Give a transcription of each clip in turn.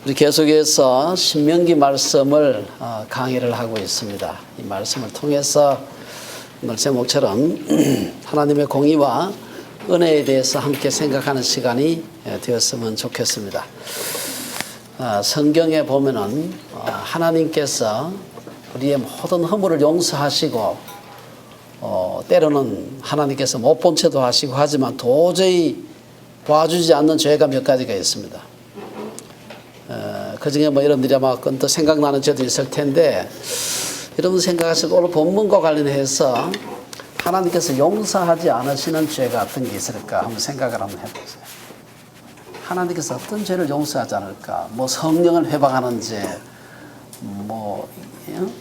우리 계속해서 신명기 말씀을 강의를 하고 있습니다. 이 말씀을 통해서 오늘 제목처럼 하나님의 공의와 은혜에 대해서 함께 생각하는 시간이 되었으면 좋겠습니다. 성경에 보면은 하나님께서 우리의 모든 허물을 용서하시고 때로는 하나님께서 못 본 채도 하시고 하지만 도저히 봐주지 않는 죄가 몇 가지가 있습니다. 그 중에 뭐 여러분들이 아마 또 생각나는 죄도 있을 텐데, 여러분 생각하시고 오늘 본문과 관련해서 하나님께서 용서하지 않으시는 죄가 어떤 게 있을까 한번 생각을 한번 해보세요. 하나님께서 어떤 죄를 용서하지 않을까? 뭐 성령을 회방하는 죄, 뭐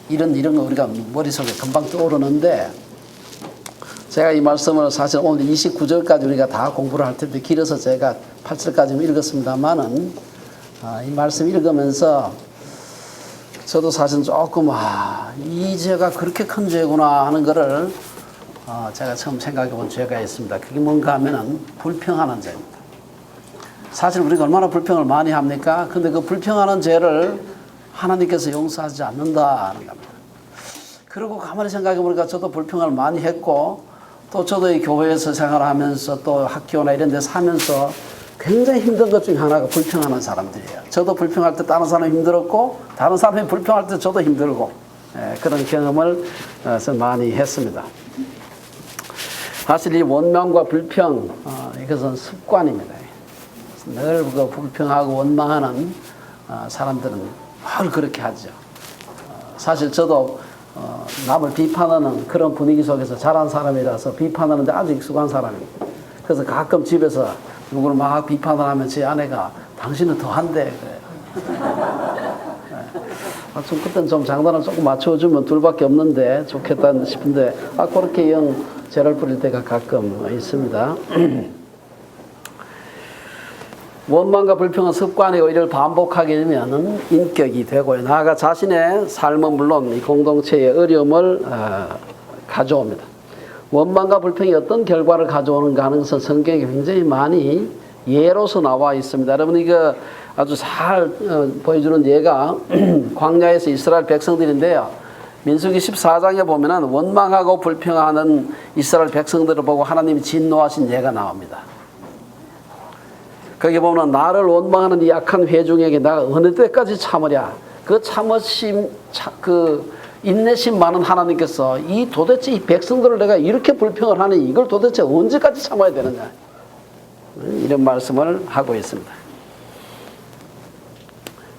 이런 거 우리가 머릿속에 금방 떠오르는데, 제가 이 말씀을 사실 오늘 29절까지 우리가 다 공부를 할 텐데 길어서 제가 8절까지 읽었습니다만은 이 말씀 읽으면서 저도 사실 조금 이 죄가 그렇게 큰 죄구나 하는 거를 제가 처음 생각해 본 죄가 있습니다. 그게 뭔가 하면은 불평하는 죄입니다. 사실 우리가 얼마나 불평을 많이 합니까? 근데 그 불평하는 죄를 하나님께서 용서하지 않는다는 겁니다. 그리고 가만히 생각해 보니까 저도 불평을 많이 했고, 또 저도 이 교회에서 생활하면서 또 학교나 이런 데서 하면서 굉장히 힘든 것 중에 하나가 불평하는 사람들이에요. 저도 불평할 때 다른 사람이 힘들었고, 다른 사람이 불평할 때 저도 힘들고, 그런 경험을 많이 했습니다. 사실 이 원망과 불평, 이것은 습관입니다. 늘 그 불평하고 원망하는 사람들은 늘 그렇게 하죠. 사실 저도 남을 비판하는 그런 분위기 속에서 자란 사람이라서 비판하는데 아주 익숙한 사람입니다. 그래서 가끔 집에서 누구를 막 비판을 하면 제 아내가 당신은 더 한대 그래요. 좀 그때는 좀 장단을 조금 맞춰주면 둘밖에 없는데 좋겠다 싶은데 그렇게 영 죄를 부릴 때가 가끔 있습니다. 원망과 불평은 습관이고 이를 반복하게 되면 인격이 되고, 나아가 자신의 삶은 물론 이 공동체의 어려움을 가져옵니다. 원망과 불평이 어떤 결과를 가져오는가 하는 것은 성경에 굉장히 많이 예로서 나와 있습니다. 여러분, 이거 아주 잘 보여주는 예가 광야에서 이스라엘 백성들인데요. 민수기 14장에 보면은 원망하고 불평하는 이스라엘 백성들을 보고 하나님이 진노하신 예가 나옵니다. 거기 보면 나를 원망하는 이 약한 회중에게 내가 어느 때까지 참으랴. 그 참으심, 그 인내심 많은 하나님께서 도대체 이 백성들을 내가 이렇게 불평을 하니 이걸 도대체 언제까지 참아야 되느냐, 이런 말씀을 하고 있습니다.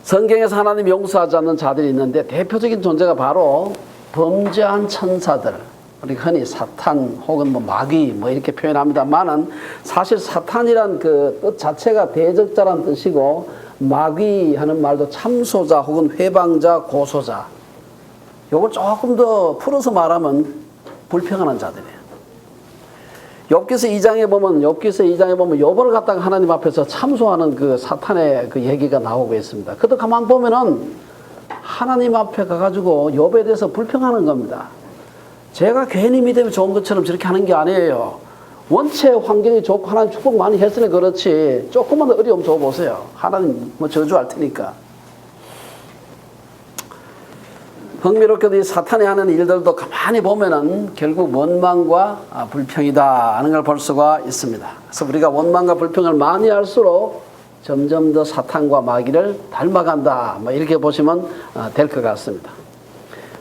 성경에서 하나님 용서하지 않는 자들이 있는데 대표적인 존재가 바로 범죄한 천사들, 우리 흔히 사탄 혹은 마귀 이렇게 표현합니다만은, 사실 사탄이란 그 뜻 자체가 대적자란 뜻이고, 마귀 하는 말도 참소자 혹은 회방자, 고소자, 요걸 조금 더 풀어서 말하면 불평하는 자들이에요. 욥기서 2장에 보면 욥을 갖다가 하나님 앞에서 참소하는 그 사탄의 그 얘기가 나오고 있습니다. 그것도 가만 보면은 하나님 앞에 가가지고 욥에 대해서 불평하는 겁니다. 제가 괜히 믿음이 좋은 것처럼 저렇게 하는 게 아니에요. 원체 환경이 좋고 하나님 축복 많이 했으니 그렇지, 조금만 더 어려움 줘보세요. 하나님 저주할 테니까. 흥미롭게도 이 사탄이 하는 일들도 가만히 보면은 결국 원망과 불평이다 하는 걸 볼 수가 있습니다. 그래서 우리가 원망과 불평을 많이 할수록 점점 더 사탄과 마귀를 닮아간다, 이렇게 보시면 될 것 같습니다.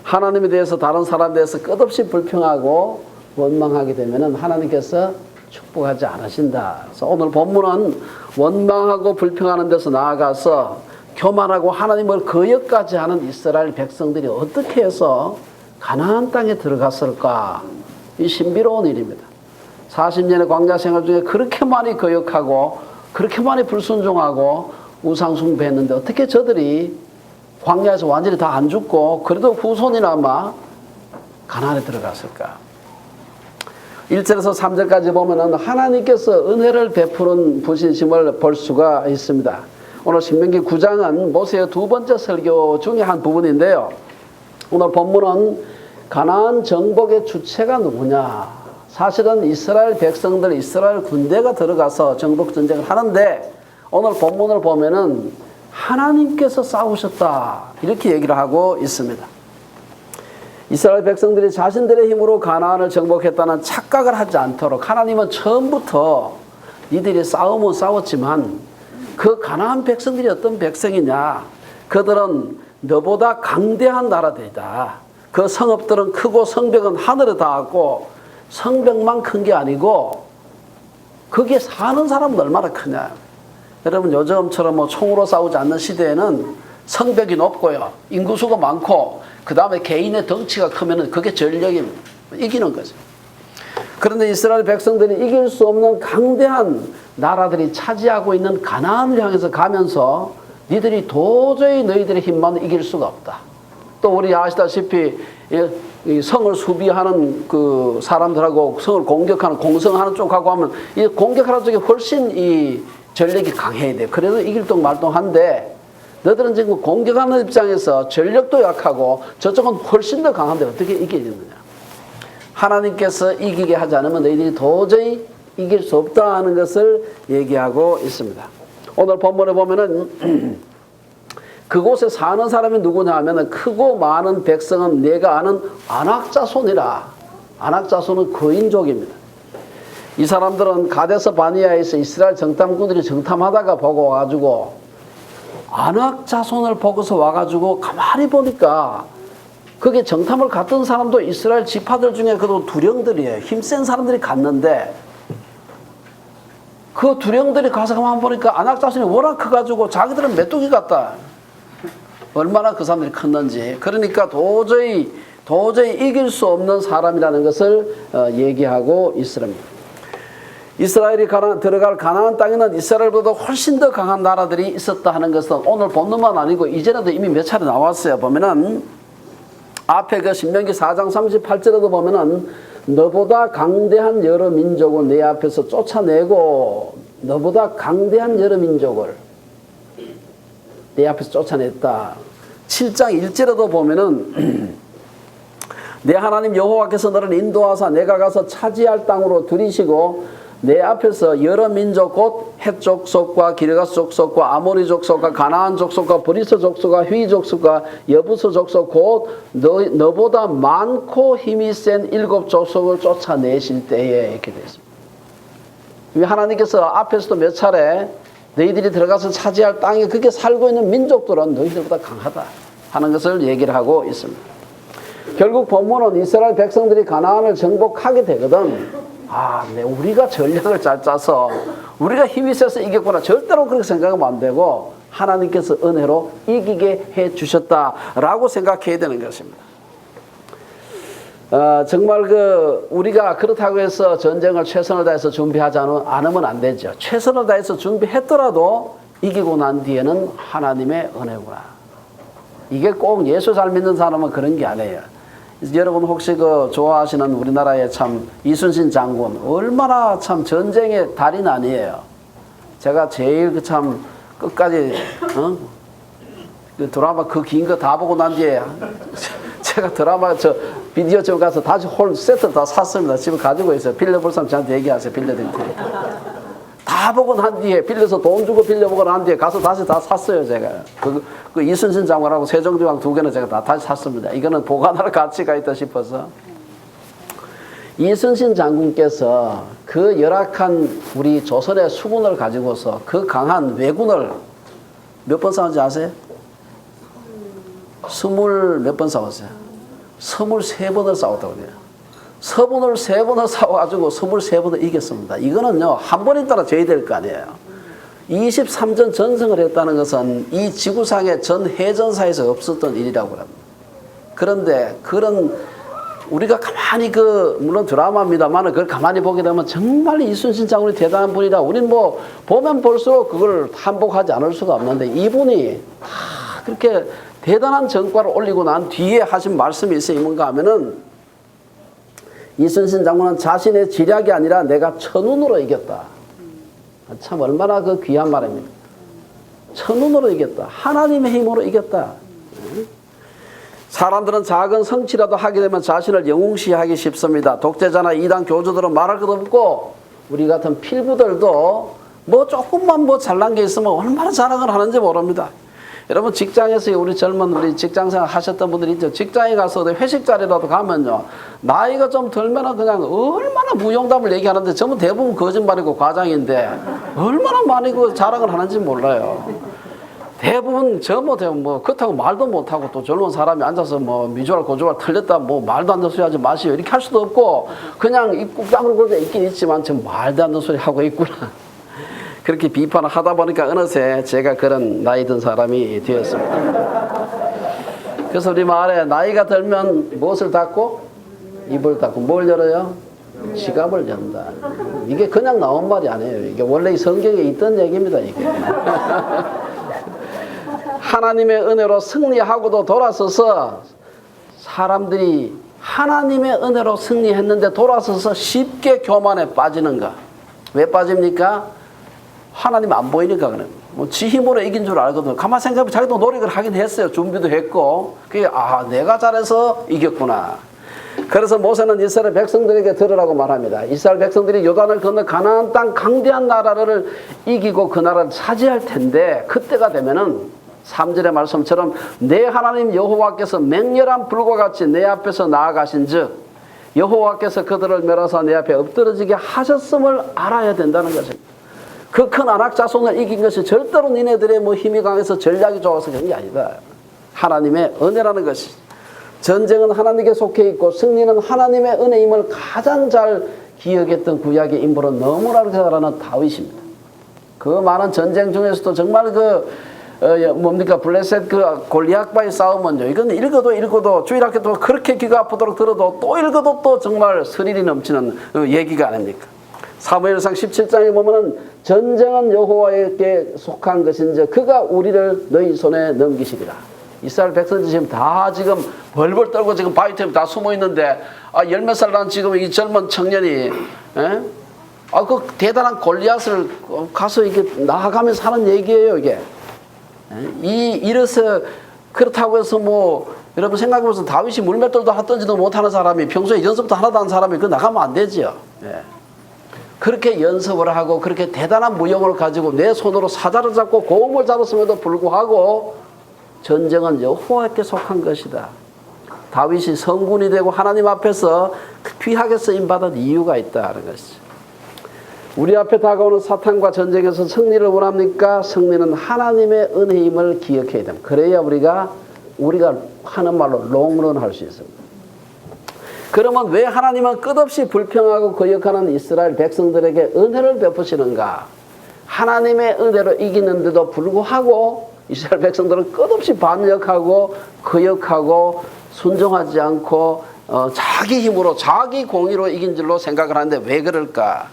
하나님에 대해서, 다른 사람에 대해서 끝없이 불평하고 원망하게 되면은 하나님께서 축복하지 않으신다. 그래서 오늘 본문은 원망하고 불평하는 데서 나아가서 교만하고 하나님을 거역까지 하는 이스라엘 백성들이 어떻게 해서 가나안 땅에 들어갔을까? 이 신비로운 일입니다. 40년의 광야 생활 중에 그렇게 많이 거역하고 그렇게 많이 불순종하고 우상 숭배했는데 어떻게 저들이 광야에서 완전히 다 안 죽고 그래도 후손이나마 가나안에 들어갔을까? 1절에서 3절까지 보면은 하나님께서 은혜를 베푸는 부신심을 볼 수가 있습니다. 오늘 신명기 9장은 모세의 두 번째 설교 중에 한 부분인데요. 오늘 본문은 가나안 정복의 주체가 누구냐? 사실은 이스라엘 백성들, 이스라엘 군대가 들어가서 정복 전쟁을 하는데, 오늘 본문을 보면은 하나님께서 싸우셨다. 이렇게 얘기를 하고 있습니다. 이스라엘 백성들이 자신들의 힘으로 가나안을 정복했다는 착각을 하지 않도록 하나님은 처음부터 이들이 싸움은 싸웠지만 그 가나안 백성들이 어떤 백성이냐. 그들은 너보다 강대한 나라들이다. 그 성읍들은 크고 성벽은 하늘에 닿았고 성벽만 큰 게 아니고 거기에 사는 사람은 얼마나 크냐. 여러분 요즘처럼 뭐 총으로 싸우지 않는 시대에는 성벽이 높고요. 인구수가 많고 그 다음에 개인의 덩치가 크면 그게 전력입니다. 이기는 거죠. 그런데 이스라엘 백성들이 이길 수 없는 강대한 나라들이 차지하고 있는 가나안을 향해서 가면서 니들이 도저히 너희들의 힘만 이길 수가 없다. 또 우리 아시다시피 이 성을 수비하는 그 사람들하고 성을 공격하는 공성하는 쪽하고 하면 이 공격하는 쪽이 훨씬 이 전력이 강해야 돼. 그래도 이길 동 말동한데 너희들은 지금 공격하는 입장에서 전력도 약하고 저쪽은 훨씬 더 강한데 어떻게 이기겠느냐. 하나님께서 이기게 하지 않으면 너희들이 도저히 이길 수 없다 하는 것을 얘기하고 있습니다. 오늘 본문에 보면은 그곳에 사는 사람이 누구냐 하면 크고 많은 백성은 내가 아는 아낙자손이라. 아낙자손은 거인족입니다. 이 사람들은 가데스 바니아에서 이스라엘 정탐꾼들이 정탐하다가 보고 와가지고 아낙자손을 보고서 와가지고 가만히 보니까 거기에 정탐을 갔던 사람도 이스라엘 지파들 중에 그도 두령들이에요. 힘센 사람들이 갔는데 그 두령들이 가서 가만 보니까 아낙자손이 워낙 커가지고 자기들은 메뚜기 같다. 얼마나 그 사람들이 컸는지. 그러니까 도저히 이길 수 없는 사람이라는 것을 얘기하고 있습니다. 이스라엘이 들어갈 가나안 땅에는 이스라엘보다 훨씬 더 강한 나라들이 있었다 하는 것은 오늘 본문만 아니고 이전에도 이미 몇 차례 나왔어요. 보면은 앞에 그 신명기 4장 38절에도 보면은 너보다 강대한 여러 민족을 내 앞에서 쫓아내고 너보다 강대한 여러 민족을 내 앞에서 쫓아냈다. 7장 1절에도 보면은 내 하나님 여호와께서 너를 인도하사 내가 가서 차지할 땅으로 들이시고 내 앞에서 여러 민족 곧 헷 족속과 기르가스 족속과 아모리 족속과 가나안 족속과 브리스 족속과 휘 족속과 여부스 족속 곧 너보다 많고 힘이 센 7 족속을 쫓아내실 때에 이렇게 되어 있습니다. 하나님께서 앞에서도 몇 차례 너희들이 들어가서 차지할 땅에 그게 살고 있는 민족들은 너희들보다 강하다 하는 것을 얘기를 하고 있습니다. 결국 본문은 이스라엘 백성들이 가나안을 정복하게 되거든 우리가 전략을 잘 짜서 우리가 힘이 세서 이겼구나. 절대로 그렇게 생각하면 안 되고 하나님께서 은혜로 이기게 해 주셨다라고 생각해야 되는 것입니다. 정말 우리가 그렇다고 해서 전쟁을 최선을 다해서 준비하지 않으면 안 되죠. 최선을 다해서 준비했더라도 이기고 난 뒤에는 하나님의 은혜구나. 이게 꼭 예수 잘 믿는 사람은 그런 게 아니에요. 여러분 혹시 좋아하시는 우리나라의 참 이순신 장군 얼마나 참 전쟁의 달인 아니에요. 제가 제일 참 끝까지 그 드라마 그 긴 거 다 보고 난 뒤에 제가 드라마 비디오점 가서 다시 홀 세트 다 샀습니다. 집에 가지고 있어요. 빌려볼 사람 저한테 얘기하세요. 빌려드릴 테니까. 다 보고 난 뒤에 빌려서 돈 주고 빌려보고 난 뒤에 가서 다시 다 샀어요. 제가 그 이순신 장군하고 세종대왕 2개는 제가 다시 샀습니다. 이거는 보관할 가치가 있다 싶어서. 이순신 장군께서 그 열악한 우리 조선의 수군을 가지고서 그 강한 왜군을 몇 번 싸운지 아세요? 20몇 번 싸웠어요. 23번을 싸웠다고 해요. 서분을 3번을 싸워가지고 23번을 이겼습니다. 이거는요, 한 번에 따라 져야 될 거 아니에요. 23전 전승을 했다는 것은 이 지구상의 전 해전사에서 없었던 일이라고 합니다. 그런데 우리가 가만히 물론 드라마입니다만 그걸 가만히 보게 되면 정말 이순신 장군이 대단한 분이다. 우린 보면 볼수록 그걸 한복하지 않을 수가 없는데 이분이 그렇게 대단한 전과를 올리고 난 뒤에 하신 말씀이 있어요. 뭔가 하면은 이순신 장군은 자신의 지략이 아니라 내가 천운으로 이겼다. 참 얼마나 귀한 말입니다. 천운으로 이겼다. 하나님의 힘으로 이겼다. 사람들은 작은 성취라도 하게 되면 자신을 영웅시하기 쉽습니다. 독재자나 이단 교주들은 말할 것 없고 우리 같은 필부들도 조금만 잘난 게 있으면 얼마나 자랑을 하는지 모릅니다. 여러분 직장에서 우리 젊은 우리 직장생활 하셨던 분들이 있죠. 직장에 가서 회식 자리라도 가면요. 나이가 좀 들면은 그냥 얼마나 무용담을 얘기하는데 전부 대부분 거짓말이고 과장인데 얼마나 많이 그 자랑을 하는지 몰라요. 대부분 뭐 그렇다고 말도 못하고 또 젊은 사람이 앉아서 뭐 미주알 고주알 틀렸다 뭐 말도 안 되는 소리 하지 마시오 이렇게 할 수도 없고 그냥 입 다물고 있긴 있지만 좀 말도 안 되는 소리 하고 있구나. 그렇게 비판을 하다 보니까 어느새 제가 그런 나이 든 사람이 되었습니다. 그래서 우리 말에 나이가 들면 무엇을 닫고? 입을 닫고 뭘 열어요? 지갑을 연다. 이게 그냥 나온 말이 아니에요. 이게 원래 이 성경에 있던 얘기입니다. 이게. 하나님의 은혜로 승리하고도 돌아서서 사람들이 하나님의 은혜로 승리했는데 돌아서서 쉽게 교만에 빠지는가? 왜 빠집니까? 하나님 안 보이니까 그래요. 뭐 지 힘으로 이긴 줄 알거든. 가만 생각해보면 자기도 노력을 하긴 했어요. 준비도 했고. 그게 내가 잘해서 이겼구나. 그래서 모세는 이스라엘 백성들에게 들으라고 말합니다. 이스라엘 백성들이 요단을 건너 가나안 땅 강대한 나라를 이기고 그 나라를 차지할 텐데 그때가 되면은 3절의 말씀처럼 내 하나님 여호와께서 맹렬한 불과 같이 내 앞에서 나아가신즉 여호와께서 그들을 멸하사 내 앞에 엎드러지게 하셨음을 알아야 된다는 것입니다. 그 큰 아낙 자손을 이긴 것이 절대로 니네들의 뭐 힘이 강해서 전략이 좋아서 그런 게 아니다. 하나님의 은혜라는 것이. 전쟁은 하나님께 속해 있고 승리는 하나님의 은혜임을 가장 잘 기억했던 구약의 인물은 너무나 잘 아는 다윗입니다. 그 많은 전쟁 중에서도 정말 블레셋 골리앗과의 싸움은요. 이건 읽어도 주일학교도 그렇게 귀가 아프도록 들어도 또 읽어도 또 정말 스릴이 넘치는 얘기가 아닙니까? 사무엘상 17장에 보면은 전쟁은 여호와에게 속한 것인지 그가 우리를 너희 손에 넘기시리라. 이스라엘 백성들이 지금 다 지금 벌벌 떨고 지금 바위 틈에 다 숨어 있는데 열몇 살 난 지금 이 젊은 청년이 그 대단한 골리앗을 가서 이게 나아가면서 하는 얘기예요 이게. 이래서 그렇다고 해서 뭐 여러분 생각해보세요. 다윗이 물맷돌도 하던지도 못하는 사람이 평소에 연습도 하나도 안 사람이 그 나가면 안 되지요. 그렇게 연습을 하고 그렇게 대단한 무용을 가지고 내 손으로 사자를 잡고 고음을 잡았음에도 불구하고 전쟁은 여호와께 속한 것이다. 다윗이 성군이 되고 하나님 앞에서 귀하게 쓰임받은 이유가 있다는 것이죠. 우리 앞에 다가오는 사탄과 전쟁에서 승리를 원합니까? 승리는 하나님의 은혜임을 기억해야 됩니다. 그래야 우리가 하는 말로 롱런 할 수 있습니다. 그러면 왜 하나님은 끝없이 불평하고 거역하는 이스라엘 백성들에게 은혜를 베푸시는가? 하나님의 은혜로 이기는데도 불구하고 이스라엘 백성들은 끝없이 반역하고 거역하고 순종하지 않고 자기 힘으로 자기 공의로 이긴 줄로 생각을 하는데 왜 그럴까?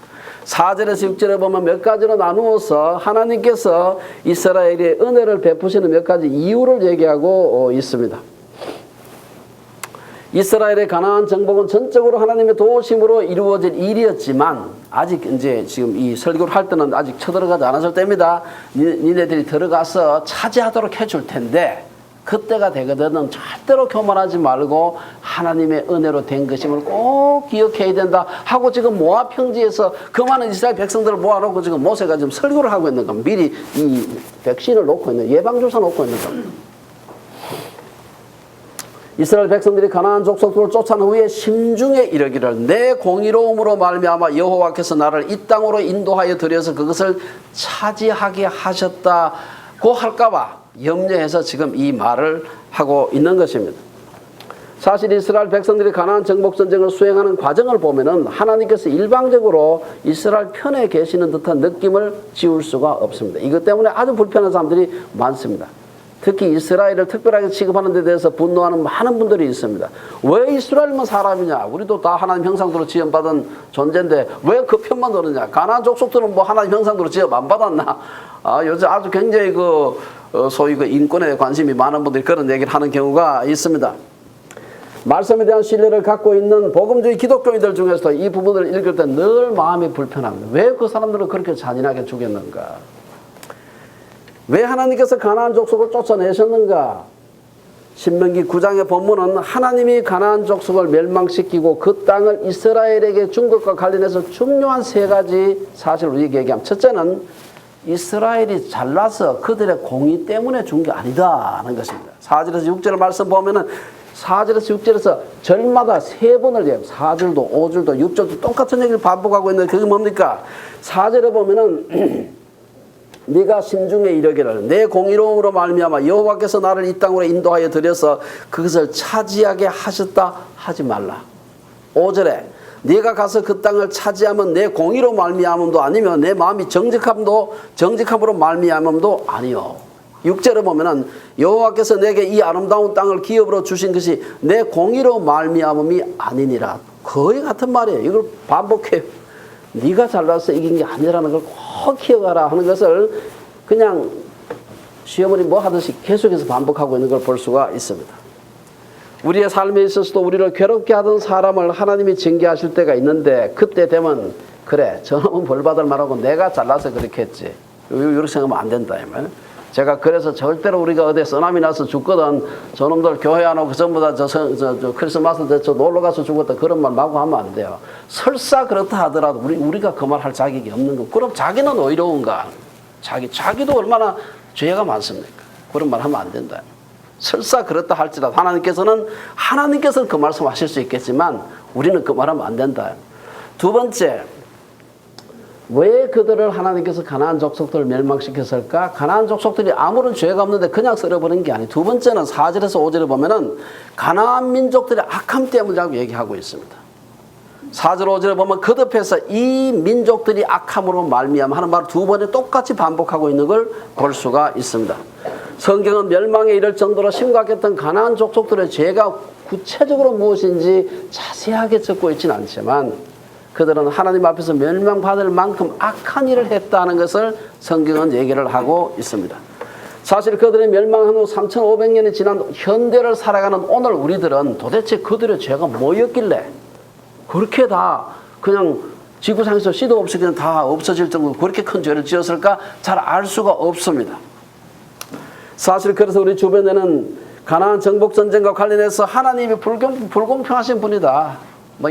4절에서 6절에 보면 몇 가지로 나누어서 하나님께서 이스라엘의 은혜를 베푸시는 몇 가지 이유를 얘기하고 있습니다. 이스라엘의 가나안 정복은 전적으로 하나님의 도우심으로 이루어질 일이었지만 아직 이제 지금 이 설교를 할 때는 아직 쳐들어가지 않았을 때입니다. 니네들이 들어가서 차지하도록 해줄 텐데 그때가 되거든 절대로 교만하지 말고 하나님의 은혜로 된 것임을 꼭 기억해야 된다 하고 지금 모압 평지에서 그 많은 이스라엘 백성들을 모아놓고 지금 모세가 지금 설교를 하고 있는 겁니다. 미리 이 백신을 놓고 있는 예방주사 놓고 있는 겁니다. 이스라엘 백성들이 가나안 족속들을 쫓아낸 후에 심중에 이르기를 내 공의로움으로 말미암아 여호와께서 나를 이 땅으로 인도하여 들여서 그것을 차지하게 하셨다고 할까봐 염려해서 지금 이 말을 하고 있는 것입니다. 사실 이스라엘 백성들이 가나안 정복 전쟁을 수행하는 과정을 보면은 하나님께서 일방적으로 이스라엘 편에 계시는 듯한 느낌을 지울 수가 없습니다. 이것 때문에 아주 불편한 사람들이 많습니다. 특히 이스라엘을 특별하게 취급하는 데 대해서 분노하는 많은 분들이 있습니다. 왜 이스라엘만 사람이냐? 우리도 다 하나님 형상대로 지음받은 존재인데 왜 그 편만 들었냐? 가나안 족속들은 뭐 하나님 형상대로 지음 안 받았나? 요즘 아주 굉장히 소위 인권에 관심이 많은 분들이 그런 얘기를 하는 경우가 있습니다. 말씀에 대한 신뢰를 갖고 있는 복음주의 기독교인들 중에서도 이 부분을 읽을 때 늘 마음이 불편합니다. 왜 그 사람들을 그렇게 잔인하게 죽였는가? 왜 하나님께서 가나안 족속을 쫓아내셨는가? 신명기 9장의 본문은 하나님이 가나안 족속을 멸망시키고 그 땅을 이스라엘에게 준 것과 관련해서 중요한 세 가지 사실을 우리에게 얘기합니다. 첫째는 이스라엘이 잘나서 그들의 공의 때문에 준 게 아니다 하는 것입니다. 4절에서 6절 말씀 보면은 4절에서 6절에서 절마다 3번을 얘기해요. 4절도 5절도 6절도 똑같은 얘기를 반복하고 있는데 그게 뭡니까? 4절에 보면은 네가 심중에 이르기를 내 공의로움으로 말미암아 여호와께서 나를 이 땅으로 인도하여 들여서 그것을 차지하게 하셨다 하지 말라. 5절에 네가 가서 그 땅을 차지하면 내 공의로 말미암음도 아니며 내 마음이 정직함으로 말미암음도 아니요. 6절에 보면은 여호와께서 내게 이 아름다운 땅을 기업으로 주신 것이 내 공의로 말미암음이 아니니라. 거의 같은 말이에요. 이걸 반복해요. 네가 잘나서 이긴 게 아니라는 걸 꼭 기억하라 하는 것을 그냥 시어머니 뭐 하듯이 계속해서 반복하고 있는 걸 볼 수가 있습니다. 우리의 삶에 있어서도 우리를 괴롭게 하던 사람을 하나님이 징계하실 때가 있는데 그때 되면 그래 저놈은 벌받을 만하고 내가 잘나서 그렇게 했지. 이렇게 생각하면 안 된다. 제가 그래서 절대로 우리가 어디 쓰나미 나서 죽거든 저놈들 교회 안 오고 전부 다 저 크리스마스 때 저 놀러 가서 죽었다 그런 말 마구 하면 안 돼요. 설사 그렇다 하더라도 우리가 그 말 할 자격이 없는 거. 그럼 자기는 의로운가? 자기도 얼마나 죄가 많습니까? 그런 말 하면 안 된다. 설사 그렇다 할지라도 하나님께서는 그 말씀 하실 수 있겠지만 우리는 그 말하면 안 된다. 두 번째, 왜 그들을 하나님께서 가나안 족속들을 멸망시켰을까? 가나안 족속들이 아무런 죄가 없는데 그냥 썰어버린 게 아니에요. 두 번째는 4절에서 5절에 보면은 가나안 민족들의 악함 때문이라고 얘기하고 있습니다. 4절 5절에 보면 거듭해서 이 민족들이 악함으로 말미암아 하는 말을 두 번에 똑같이 반복하고 있는 걸 볼 수가 있습니다. 성경은 멸망에 이를 정도로 심각했던 가나안 족속들의 죄가 구체적으로 무엇인지 자세하게 적고 있지는 않지만 그들은 하나님 앞에서 멸망받을 만큼 악한 일을 했다는 것을 성경은 얘기를 하고 있습니다. 사실 그들의 멸망한 후 3500년이 지난 현대를 살아가는 오늘 우리들은 도대체 그들의 죄가 뭐였길래 그렇게 다 그냥 지구상에서 씨도 없이 그냥 다 없어질 정도로 그렇게 큰 죄를 지었을까 잘 알 수가 없습니다. 사실 그래서 우리 주변에는 가나안 정복 전쟁과 관련해서 하나님이 불공평하신 분이다.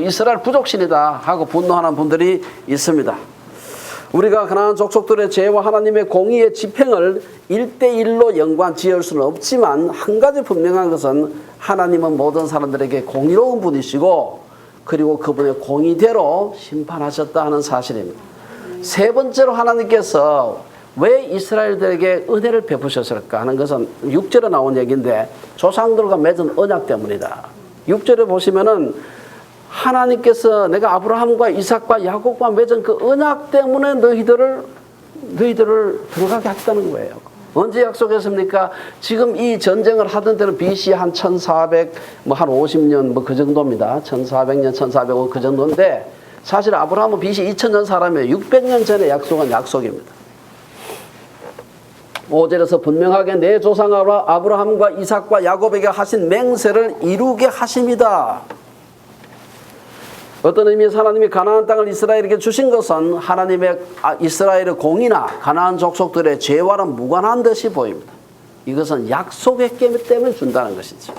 이스라엘 부족신이다 하고 분노하는 분들이 있습니다. 우리가 가나안 족속들의 죄와 하나님의 공의의 집행을 1대1로 연관 지을 수는 없지만 한 가지 분명한 것은 하나님은 모든 사람들에게 공의로운 분이시고 그리고 그분의 공의대로 심판하셨다 하는 사실입니다. 세 번째로 하나님께서 왜 이스라엘들에게 은혜를 베푸셨을까 하는 것은 6절에 나온 얘기인데 조상들과 맺은 언약 때문이다. 6절에 보시면은 하나님께서 내가 아브라함과 이삭과 야곱과 맺은 그 언약 때문에 너희들을 들어가게 했다는 거예요. 언제 약속했습니까? 지금 이 전쟁을 하던 때는 BC 한 1400, 한 50년 그 정도입니다. 1400년, 1405 그 정도인데 사실 아브라함은 BC 2000년 사람이에요. 600년 전에 약속한 약속입니다. 5절에서 분명하게 내 조상 아브라함과 이삭과 야곱에게 하신 맹세를 이루게 하심이다. 어떤 의미에서 하나님이 가나안 땅을 이스라엘에게 주신 것은 하나님의 이스라엘의 공의나 가나안 족속들의 죄와는 무관한 듯이 보입니다. 이것은 약속했기 때문에 준다는 것이죠.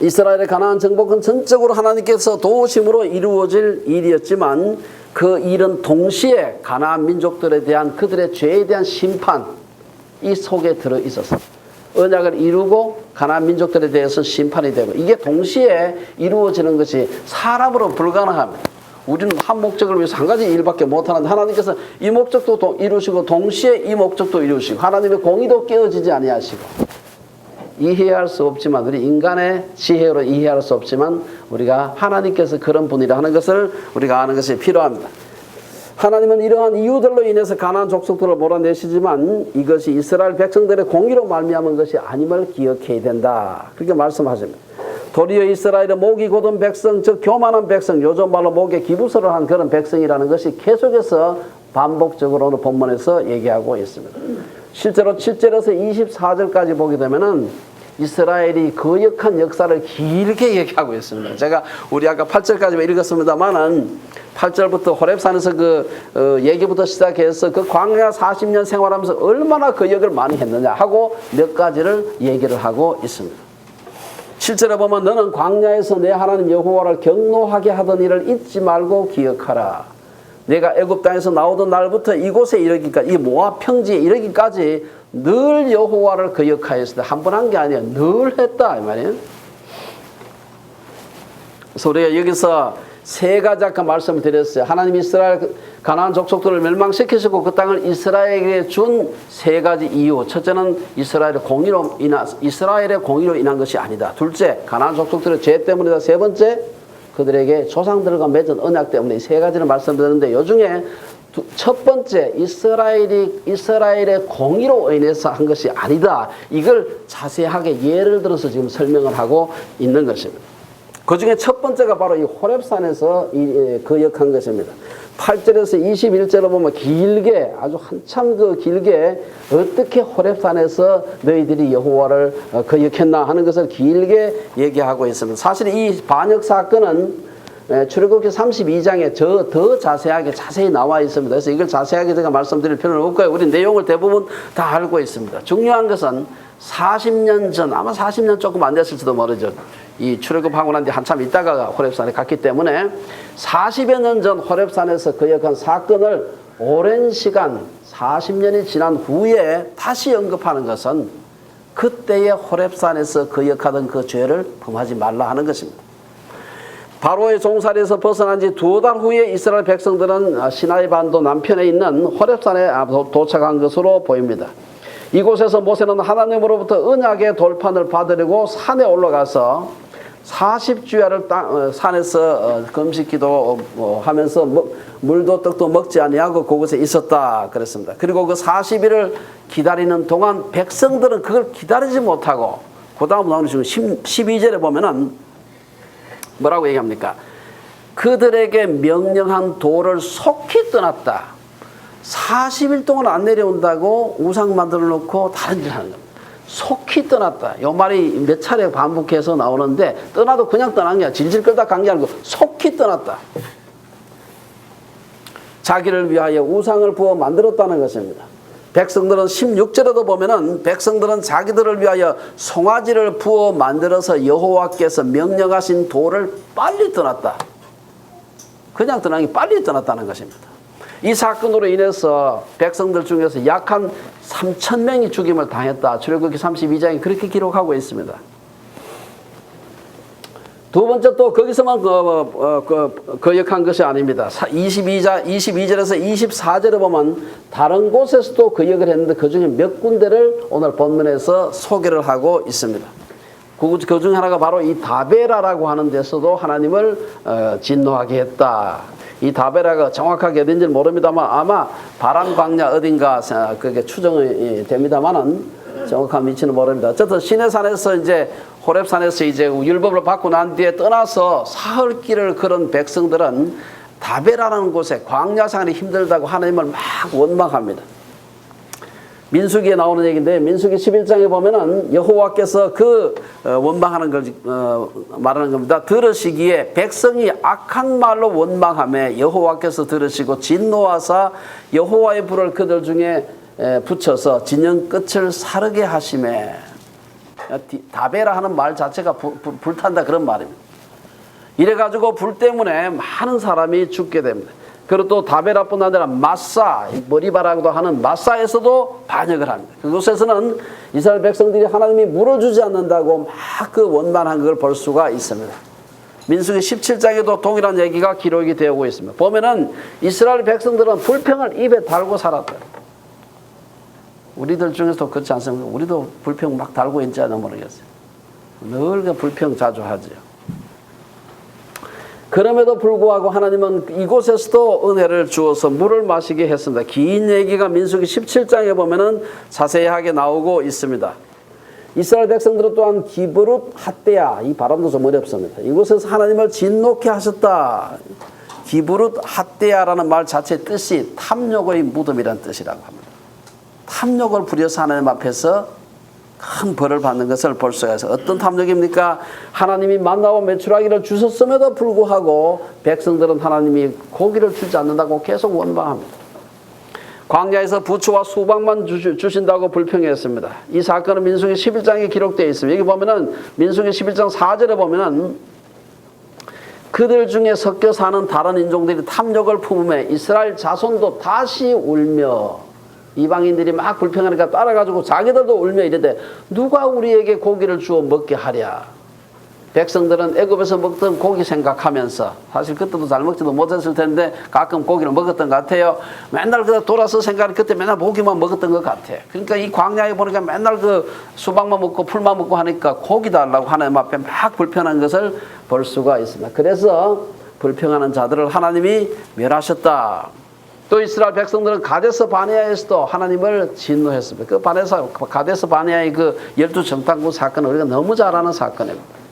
이스라엘의 가나안 정복은 전적으로 하나님께서 도우심으로 이루어질 일이었지만 그 일은 동시에 가나안 민족들에 대한 그들의 죄에 대한 심판 이 속에 들어 있었습니다. 언약을 이루고 가나안 민족들에 대해서 심판이 되고 이게 동시에 이루어지는 것이 사람으로 불가능합니다. 우리는 한 목적을 위해서 한 가지 일밖에 못하는데 하나님께서 이 목적도 이루시고 동시에 이 목적도 이루시고 하나님의 공의도 깨어지지 아니하시고 이해할 수 없지만 우리 인간의 지혜로 이해할 수 없지만 우리가 하나님께서 그런 분이라 하는 것을 우리가 아는 것이 필요합니다. 하나님은 이러한 이유들로 인해서 가나안 족속들을 몰아내시지만 이것이 이스라엘 백성들의 공의로 말미암은 것이 아님을 기억해야 된다. 그렇게 말씀하십니다. 도리어 이스라엘의 목이 곧은 백성, 즉 교만한 백성, 요즘 말로 목에 기부설을 한 그런 백성이라는 것이 계속해서 반복적으로 오늘 본문에서 얘기하고 있습니다. 실제로 7절에서 24절까지 보게 되면은 이스라엘이 거역한 역사를 길게 얘기하고 있습니다. 제가 우리 아까 8절까지 읽었습니다만은 8절부터 호렙산에서 그 얘기부터 시작해서 그 광야 40년 생활하면서 얼마나 거역을 많이 했느냐 하고 몇 가지를 얘기를 하고 있습니다. 7절에 보면 너는 광야에서 내 하나님 여호와를 경노하게 하던 일을 잊지 말고 기억하라. 내가 애굽 땅에서 나오던 날부터 이곳에 이르기까지, 이 모압 평지에 이르기까지 늘 여호와를 거역하였으다. 한 번 한 게 아니야. 늘 했다 이 말이에요. 그래서 우리가 여기서 세 가지 아까 말씀을 드렸어요. 하나님 이스라엘 가나안 족속들을 멸망시키시고 그 땅을 이스라엘에게 준 세 가지 이유. 첫째는 이스라엘의 공의로 인한 것이 아니다. 둘째, 가나안 족속들의 죄 때문이다. 세 번째, 그들에게 조상들과 맺은 언약 때문에. 이 세 가지를 말씀드렸는데 이 중에 첫 번째, 이스라엘의 공의로 인해서 한 것이 아니다. 이걸 자세하게 예를 들어서 지금 설명을 하고 있는 것입니다. 그 중에 첫 번째가 바로 이 호렙산에서 거역한 것입니다. 8절에서 21절을 보면 길게, 아주 한참 길게 어떻게 호렙산에서 너희들이 여호와를 거역했나 하는 것을 길게 얘기하고 있습니다. 사실 이 반역 사건은 출애굽기 32장에 더 자세히 나와 있습니다. 그래서 이걸 자세하게 제가 말씀드릴 필요는 없고요. 우리 내용을 대부분 다 알고 있습니다. 중요한 것은 40년 전, 아마 40년 조금 안 됐을지도 모르죠. 이 출애굽하고 난 뒤 한참 있다가 호렙산에 갔기 때문에 40여 년 전 호렙산에서 거역한 사건을 오랜 시간 40년이 지난 후에 다시 언급하는 것은 그때의 호렙산에서 거역하던 그 죄를 범하지 말라 하는 것입니다. 바로의 종살이에서 벗어난 지 2달 후에 이스라엘 백성들은 시나이 반도 남편에 있는 호렙산에 도착한 것으로 보입니다. 이곳에서 모세는 하나님으로부터 언약의 돌판을 받으려고 산에 올라가서 40주야를 산에서 금식기도 하면서 물도 떡도 먹지 아니하고 그곳에 있었다 그랬습니다. 그리고 그 40일을 기다리는 동안 백성들은 그걸 기다리지 못하고 그 다음 나오는 12절에 보면은 뭐라고 얘기합니까? 그들에게 명령한 도를 속히 떠났다. 40일 동안 안 내려온다고 우상 만들어 놓고 다른 일 하는 겁니다. 속히 떠났다. 이 말이 몇 차례 반복해서 나오는데 떠나도 그냥 떠난 게 아니라 질질 끌다 간 게 아니고 속히 떠났다. 자기를 위하여 우상을 부어 만들었다는 것입니다. 백성들은 16절에도 보면은 백성들은 자기들을 위하여 송아지를 부어 만들어서 여호와께서 명령하신 도를 빨리 떠났다. 그냥 떠난 게 빨리 떠났다는 것입니다. 이 사건으로 인해서 백성들 중에서 약 한 3,000명이 죽임을 당했다. 출애굽기 32장에 그렇게 기록하고 있습니다. 두 번째 또 거기서만 거역한 것이 아닙니다. 22절에서 24절에 보면 다른 곳에서도 거역을 했는데 그중에 몇 군데를 오늘 본문에서 소개를 하고 있습니다. 그 중 하나가 바로 이 다베라라고 하는 데서도 하나님을 진노하게 했다. 이 다베라가 정확하게 어딘지는 모릅니다만 아마 바람 광야 어딘가 그게 추정이 됩니다만은 정확한 위치는 모릅니다. 어쨌든 시내산에서 이제 호렙산에서 이제 율법을 받고 난 뒤에 떠나서 사흘길을 걸은 백성들은 다베라라는 곳에 광야생활이 힘들다고 하나님을 막 원망합니다. 민수기에 나오는 얘기인데 민수기 11장에 보면은 여호와께서 그 원망하는 걸 말하는 겁니다. 들으시기에 백성이 악한 말로 원망하며 여호와께서 들으시고 진노하사 여호와의 불을 그들 중에 붙여서 진영 끝을 사르게 하시매. 다베라 하는 말 자체가 불탄다 그런 말입니다. 이래가지고 불 때문에 많은 사람이 죽게 됩니다. 그리고 또 다베라뿐 아니라 마사, 머리바라고도 하는 마사에서도 반역을 합니다. 그곳에서는 이스라엘 백성들이 하나님이 물어주지 않는다고 막 그 원만한 걸 볼 수가 있습니다. 민수기 17장에도 동일한 얘기가 기록이 되고 있습니다. 보면은 이스라엘 백성들은 불평을 입에 달고 살았다. 우리들 중에서도 그렇지 않습니까? 우리도 불평 막 달고 있지 않나 모르겠어요. 늘 그 불평 자주 하죠. 그럼에도 불구하고 하나님은 이곳에서도 은혜를 주어서 물을 마시게 했습니다. 긴 얘기가 민수기 17장에 보면은 자세하게 나오고 있습니다. 이스라엘 백성들은 또한 기브룻 핫데야, 이 발음도 좀 어렵습니다. 이곳에서 하나님을 진노케 하셨다. 기브룻 핫데야라는 말 자체의 뜻이 탐욕의 무덤이라는 뜻이라고 합니다. 탐욕을 부려서 하나님 앞에서 큰 벌을 받는 것을 볼 수가 있어요. 어떤 탐욕입니까? 하나님이 만나와 메추라기를 주셨음에도 불구하고 백성들은 하나님이 고기를 주지 않는다고 계속 원망합니다. 광야에서 부추와 수박만 주신다고 불평했습니다. 이 사건은 민수기 11장에 기록되어 있습니다. 여기 보면은 민수기 11장 4절에 보면은 그들 중에 섞여 사는 다른 인종들이 탐욕을 품음에 이스라엘 자손도 다시 울며, 이방인들이 막 불평하니까 따라가지고 자기들도 울며 이르되 누가 우리에게 고기를 주어 먹게 하랴. 백성들은 애굽에서 먹던 고기 생각하면서, 사실 그때도 잘 먹지도 못했을 텐데 가끔 고기를 먹었던 것 같아요. 맨날 그 돌아서 생각하니 그때 맨날 고기만 먹었던 것 같아. 그러니까 이 광야에 보니까 맨날 그 수박만 먹고 풀만 먹고 하니까 고기 달라고 하나님 앞에 막 불평한 것을 볼 수가 있습니다. 그래서 불평하는 자들을 하나님이 멸하셨다. 또 이스라엘 백성들은 가데스 바네아에서도 하나님을 진노했습니다. 그 가데스 바네아의 그 12정탐꾼 사건은 우리가 너무 잘 아는 사건입니다.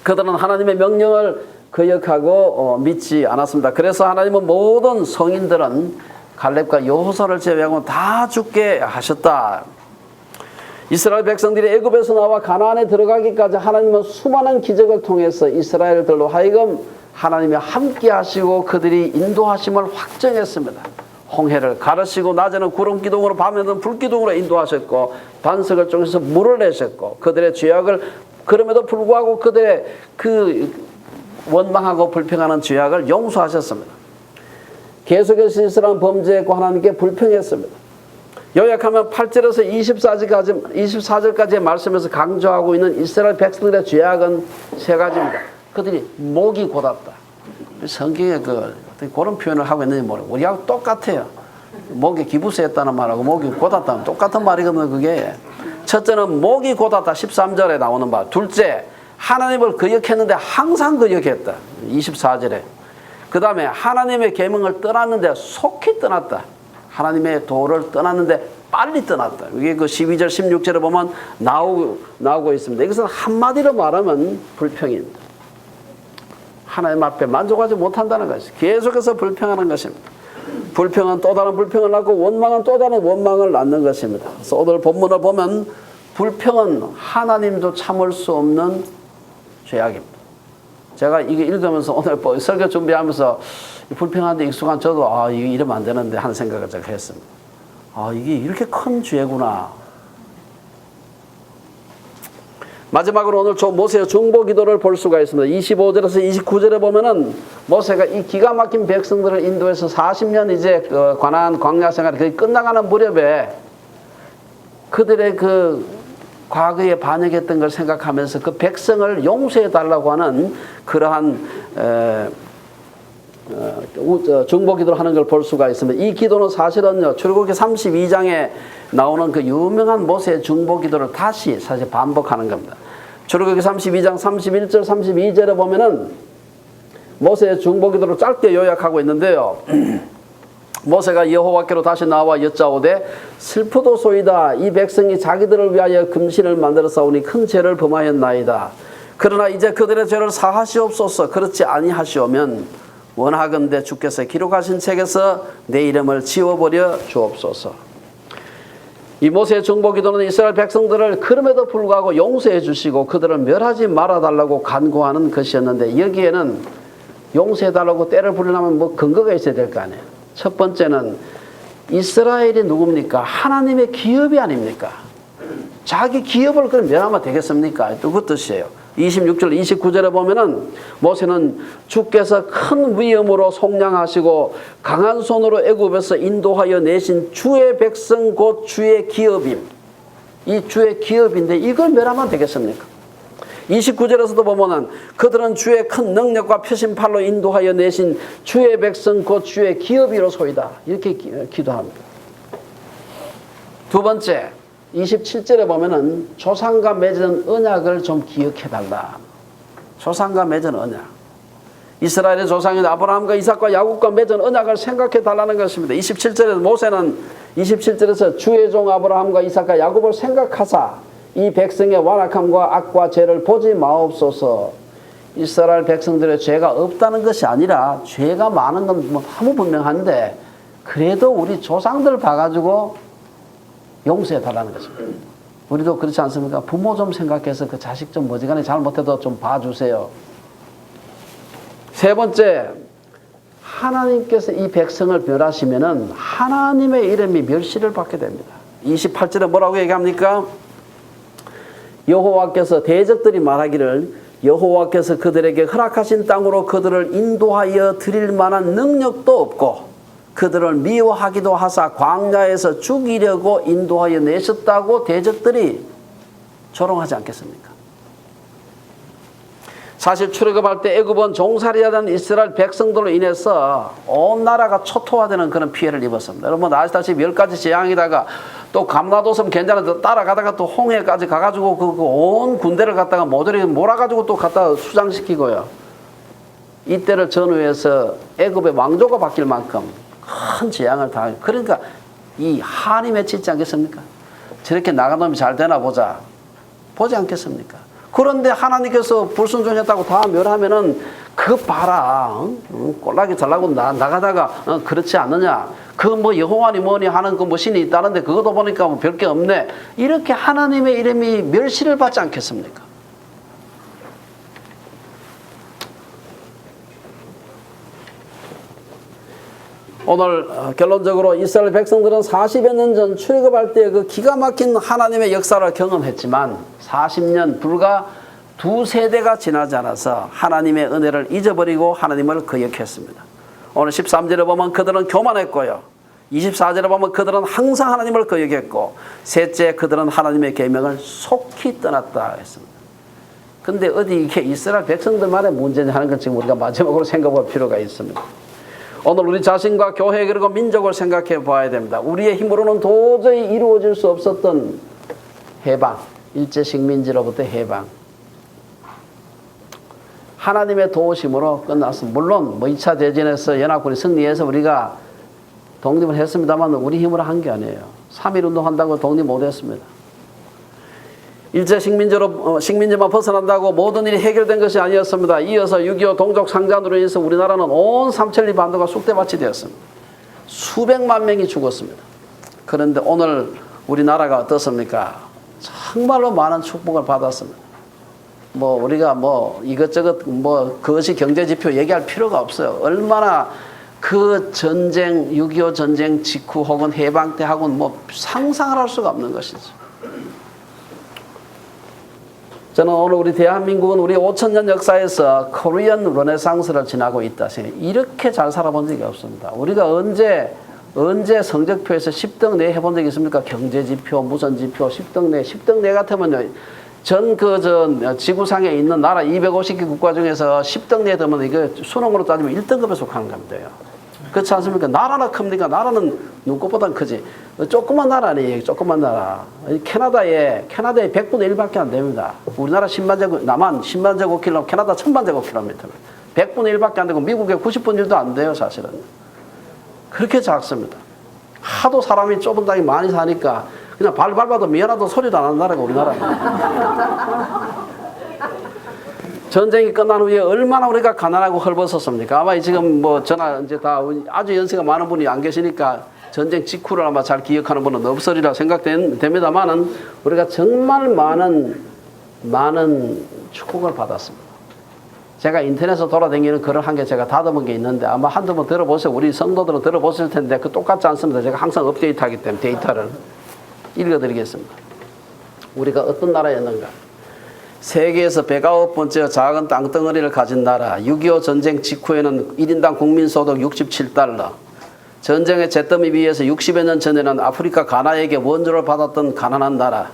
그들은 하나님의 명령을 거역하고 믿지 않았습니다. 그래서 하나님은 모든 성인들은 갈렙과 여호수아를 제외하고 다 죽게 하셨다. 이스라엘 백성들이 애굽에서 나와 가나안에 들어가기까지 하나님은 수많은 기적을 통해서 이스라엘들로 하여금 하나님이 함께 하시고 그들이 인도하심을 확정했습니다. 홍해를 가르시고 낮에는 구름기둥으로 밤에는 불기둥으로 인도하셨고 반석을 쪼개서 물을 내셨고 그들의 죄악을, 그럼에도 불구하고 그들의 그 원망하고 불평하는 죄악을 용서하셨습니다. 계속해서 이스라엘은 범죄했고 하나님께 불평했습니다. 요약하면 8절에서 24절까지의 말씀에서 강조하고 있는 이스라엘 백성들의 죄악은 세 가지입니다. 그들이 목이 곧았다. 성경에 그런 표현을 하고 있는지 모르고 우리하고 똑같아요. 목이 기부스했다는 말하고 목이 곧았다는 똑같은 말이거든요. 그게 첫째는 목이 곧았다. 13절에 나오는 말. 둘째, 하나님을 거역했는데 항상 거역했다. 24절에. 그 다음에 하나님의 계명을 떠났는데 속히 떠났다. 하나님의 도를 떠났는데 빨리 떠났다. 이게 그 12절 16절에 보면 나오고 있습니다. 이것은 한마디로 말하면 불평입니다. 하나님 앞에 만족하지 못한다는 것이 계속해서 불평하는 것입니다. 불평은 또 다른 불평을 낳고 원망은 또 다른 원망을 낳는 것입니다. 그래서 오늘 본문을 보면 불평은 하나님도 참을 수 없는 죄악입니다. 제가 이게 읽으면서 오늘 설교 준비하면서 불평하는데 익숙한 저도 이게 이러면 안 되는데 하는 생각을 제가 했습니다. 이게 이렇게 큰 죄구나. 마지막으로 오늘 모세의 중보 기도를 볼 수가 있습니다. 25절에서 29절에 보면은 모세가 이 기가 막힌 백성들을 인도해서 40년 이제 그 가나안 광야 생활이 거의 끝나가는 무렵에 그들의 그 과거에 반역했던 걸 생각하면서 그 백성을 용서해 달라고 하는 그러한 중보 기도를 하는 걸 볼 수가 있습니다. 이 기도는 사실은요, 출애굽기 32장에 나오는 그 유명한 모세의 중보 기도를 다시 사실 반복하는 겁니다. 출애굽기 32장 31절 32절에 보면은 모세의 중보 기도를 짧게 요약하고 있는데요. 모세가 여호와께로 다시 나와 여짜오되 슬프도소이다. 이 백성이 자기들을 위하여 금신을 만들어 싸우니 큰 죄를 범하였나이다. 그러나 이제 그들의 죄를 사하시옵소서. 그렇지 아니하시오면 원하건대 주께서 기록하신 책에서 내 이름을 지워버려 주옵소서. 이 모세의 중보 기도는 이스라엘 백성들을 그럼에도 불구하고 용서해 주시고 그들을 멸하지 말아달라고 간구하는 것이었는데, 여기에는 용서해달라고 때를 부리려면 뭐 근거가 있어야 될 거 아니에요. 첫 번째는 이스라엘이 누굽니까? 하나님의 기업이 아닙니까? 자기 기업을 그럼 멸하면 되겠습니까? 또 그 뜻이에요. 26절 29절에 보면은 모세는 주께서 큰 위엄으로 속량하시고 강한 손으로 애굽에서 인도하여 내신 주의 백성 곧 주의 기업임. 이 주의 기업인데 이걸 멸하면 되겠습니까? 29절에서도 보면은 그들은 주의 큰 능력과 표심팔로 인도하여 내신 주의 백성 곧 주의 기업이로소이다. 이렇게 기도합니다. 두 번째 27절에 보면은 조상과 맺은 언약을 좀 기억해달라. 조상과 맺은 언약. 이스라엘의 조상인 아브라함과 이삭과 야곱과 맺은 언약을 생각해달라는 것입니다. 27절에서 모세는 27절에서 주의 종 아브라함과 이삭과 야곱을 생각하사 이 백성의 완악함과 악과 죄를 보지 마옵소서. 이스라엘 백성들의 죄가 없다는 것이 아니라 죄가 많은 건 뭐 너무 분명한데 그래도 우리 조상들 봐가지고 용서해 달라는 것입니다. 우리도 그렇지 않습니까? 부모 좀 생각해서 그 자식 좀 머지간에 잘못해도 좀 봐주세요. 세 번째, 하나님께서 이 백성을 멸하시면은 하나님의 이름이 멸시를 받게 됩니다. 28절에 뭐라고 얘기합니까? 여호와께서 대적들이 말하기를 여호와께서 그들에게 허락하신 땅으로 그들을 인도하여 드릴 만한 능력도 없고 그들을 미워하기도 하사 광야에서 죽이려고 인도하여 내셨다고 대적들이 조롱하지 않겠습니까? 사실 출애굽할 때 애굽은 종살이하던 이스라엘 백성들로 인해서 온 나라가 초토화되는 그런 피해를 입었습니다. 여러분 아시다시피 10가지 재앙이다가 또 감나도섬 괜찮은데 따라가다가 또 홍해까지 가가지고 그 온 군대를 갖다가 모조리 몰아가지고 또 갖다 수장시키고요. 이때를 전후해서 애굽의 왕조가 바뀔 만큼 큰 재앙을 당하고, 그러니까 이 한이 맺히지 않겠습니까? 저렇게 나가놈이 잘 되나 보지 않겠습니까? 그런데 하나님께서 불순종했다고 다 멸하면은 그 봐라, 꼴락이 잘나고 나가다가 그렇지 않느냐, 그 뭐 여호와니 뭐니 하는 그 뭐 신이 있다는데 그것도 보니까 뭐 별게 없네, 이렇게 하나님의 이름이 멸시를 받지 않겠습니까? 오늘 결론적으로 이스라엘 백성들은 40여 년 전 출애굽할 때 그 기가 막힌 하나님의 역사를 경험했지만 40년 불과 두 세대가 지나지 않아서 하나님의 은혜를 잊어버리고 하나님을 거역했습니다. 오늘 13절에 보면 그들은 교만했고요. 24절에 보면 그들은 항상 하나님을 거역했고, 셋째 그들은 하나님의 계명을 속히 떠났다 했습니다. 근데 어디 이게 이스라엘 백성들만의 문제냐 하는 건 지금 우리가 마지막으로 생각할 필요가 있습니다. 오늘 우리 자신과 교회 그리고 민족을 생각해 봐야 됩니다. 우리의 힘으로는 도저히 이루어질 수 없었던 해방, 일제식민지로부터 해방, 하나님의 도우심으로 끝났습니다. 물론 뭐 2차 대전에서 연합군이 승리해서 우리가 독립을 했습니다만 우리 힘으로 한 게 아니에요. 3.1운동 한다고 독립 못했습니다. 일제 식민지만 벗어난다고 모든 일이 해결된 것이 아니었습니다. 이어서 6.25 동족 상잔으로 인해서 우리나라는 온 삼천리 반도가 쑥대밭이 되었습니다. 수백만 명이 죽었습니다. 그런데 오늘 우리나라가 어떻습니까? 정말로 많은 축복을 받았습니다. 뭐 우리가 뭐 이것저것 뭐 그것이 경제지표 얘기할 필요가 없어요. 얼마나 그 전쟁, 6.25 전쟁 직후 혹은 해방 때 하고는 뭐 상상을 할 수가 없는 것이죠. 저는 오늘 우리 대한민국은 우리 5,000년 역사에서 코리안 르네상스를 지나고 있다 생각해요. 이렇게 잘 살아본 적이 없습니다. 우리가 언제 성적표에서 10등 내 해본 적이 있습니까? 경제지표, 무선지표 10등 내, 10등 내 같으면요. 전 지구상에 있는 나라 250개 국가 중에서 10등 내 되면 이거 수능으로 따지면 1등급에 속하는 겁니다. 그렇지 않습니까? 나라나 큽니까? 나라는 눈꽃보다 크지. 조그만 나라 아니에요. 조그만 나라. 캐나다에 100분의 1밖에 안 됩니다. 우리나라 10만 제곱, 남한 10만 제곱킬로미터, 캐나다 1000만 제곱킬로미터. 100분의 1밖에 안 되고 미국의 90분의 1도 안 돼요, 사실은. 그렇게 작습니다. 하도 사람이 좁은 땅에 많이 사니까 그냥 발 밟아도 미안하다 소리도 안 하는 나라가 우리나라입니다. 전쟁이 끝난 후에 얼마나 우리가 가난하고 헐벗었습니까? 아마 지금 뭐 전화 이제 다 아주 연세가 많은 분이 안 계시니까 전쟁 직후를 아마 잘 기억하는 분은 없으리라 생각됩니다만은 우리가 정말 많은 축복을 받았습니다. 제가 인터넷에서 돌아다니는 글을 한 개 제가 다듬은 게 있는데 아마 한두 번 들어보세요. 우리 성도들은 들어보실 텐데 그 똑같지 않습니다. 제가 항상 업데이트하기 때문에 데이터를 읽어드리겠습니다. 우리가 어떤 나라였는가? 세계에서 109번째 작은 땅덩어리를 가진 나라, 6.25 전쟁 직후에는 1인당 국민소득 67달러, 전쟁의 잿더미에 비해서 60여 년 전에는 아프리카 가나에게 원조를 받았던 가난한 나라,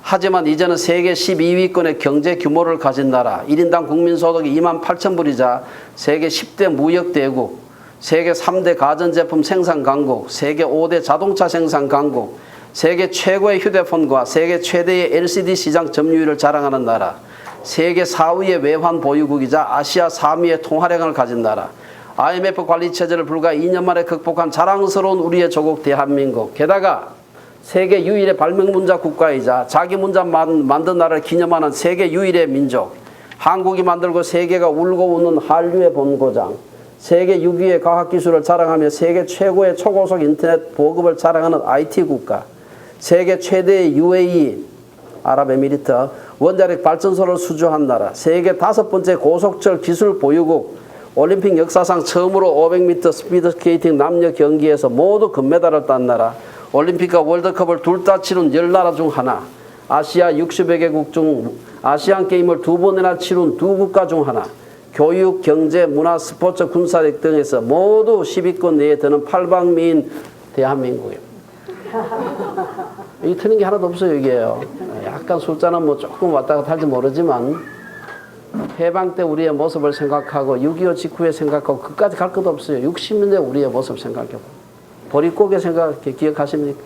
하지만 이제는 세계 12위권의 경제 규모를 가진 나라, 1인당 국민소득이 28,000불이자 세계 10대 무역대국, 세계 3대 가전제품 생산 강국, 세계 5대 자동차 생산 강국, 세계 최고의 휴대폰과 세계 최대의 LCD 시장 점유율을 자랑하는 나라, 세계 4위의 외환 보유국이자 아시아 3위의 통화량을 가진 나라, IMF 관리체제를 불과 2년 만에 극복한 자랑스러운 우리의 조국 대한민국, 게다가 세계 유일의 발명문자 국가이자 자기 문자 만든 나라를 기념하는 세계 유일의 민족, 한국이 만들고 세계가 울고 웃는 한류의 본고장, 세계 6위의 과학기술을 자랑하며 세계 최고의 초고속 인터넷 보급을 자랑하는 IT 국가, 세계 최대의 UAE, 아랍에미리트, 원자력 발전소를 수주한 나라, 세계 5번째 고속철 기술 보유국, 올림픽 역사상 처음으로 500m 스피드스케이팅 남녀 경기에서 모두 금메달을 딴 나라, 올림픽과 월드컵을 둘 다 치른 10나라 중 하나, 아시아 60여 개국 중 아시안 게임을 2번이나 치룬 두 국가 중 하나, 교육, 경제, 문화, 스포츠, 군사력 등에서 모두 10위권 내에 드는 팔방미인 대한민국입니다. 이 틀린 게 하나도 없어요, 이게요. 약간 숫자는 뭐 조금 왔다 갔다 할지 모르지만 해방 때 우리의 모습을 생각하고 6.25 직후에 생각하고 그까지 갈 것도 없어요. 60년대 우리의 모습 생각해보고 보릿고개 기억하십니까?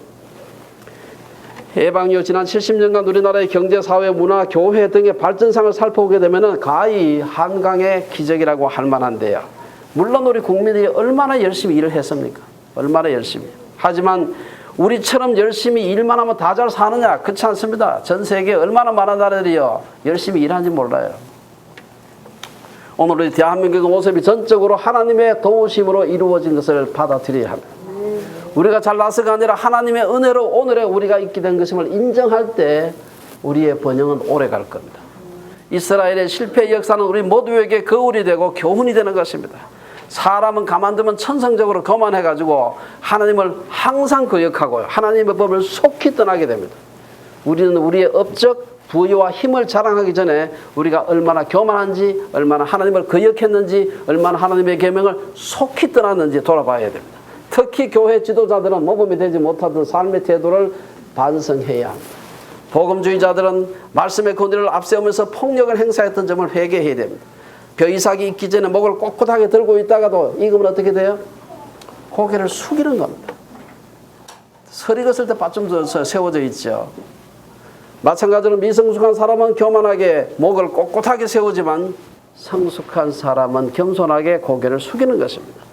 해방 이후 지난 70년간 우리나라의 경제, 사회, 문화, 교회 등의 발전상을 살펴보게 되면 가히 한강의 기적이라고 할 만한데요. 물론 우리 국민들이 얼마나 열심히 일을 했습니까? 얼마나 열심히. 하지만 우리처럼 열심히 일만 하면 다 잘 사느냐? 그렇지 않습니다. 전 세계에 얼마나 많은 나라들이요 열심히 일하는지 몰라요. 오늘 우리 대한민국의 모습이 전적으로 하나님의 도우심으로 이루어진 것을 받아들여야 합니다. 우리가 잘나서가 아니라 하나님의 은혜로 오늘의 우리가 있게 된 것임을 인정할 때 우리의 번영은 오래 갈 겁니다. 이스라엘의 실패의 역사는 우리 모두에게 거울이 되고 교훈이 되는 것입니다. 사람은 가만두면 천성적으로 거만해가지고 하나님을 항상 거역하고요. 하나님의 법을 속히 떠나게 됩니다. 우리는 우리의 업적, 부여와 힘을 자랑하기 전에 우리가 얼마나 교만한지, 얼마나 하나님을 거역했는지, 얼마나 하나님의 계명을 속히 떠났는지 돌아봐야 됩니다. 특히 교회 지도자들은 모범이 되지 못하던 삶의 태도를 반성해야 합니다. 복음주의자들은 말씀의 권위를 앞세우면서 폭력을 행사했던 점을 회개해야 됩니다. 벼이삭이 있기 전에 목을 꼿꼿하게 들고 있다가도 익으면 어떻게 돼요? 고개를 숙이는 겁니다. 서리 걷을 때 바좀 세워져 있죠. 마찬가지로 미성숙한 사람은 교만하게 목을 꼿꼿하게 세우지만 성숙한 사람은 겸손하게 고개를 숙이는 것입니다.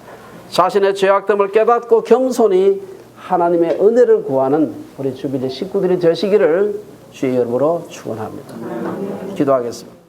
자신의 죄악됨을 깨닫고 겸손히 하나님의 은혜를 구하는 우리 주빌리 식구들이 되시기를 주의 이름으로 축원합니다. 기도하겠습니다.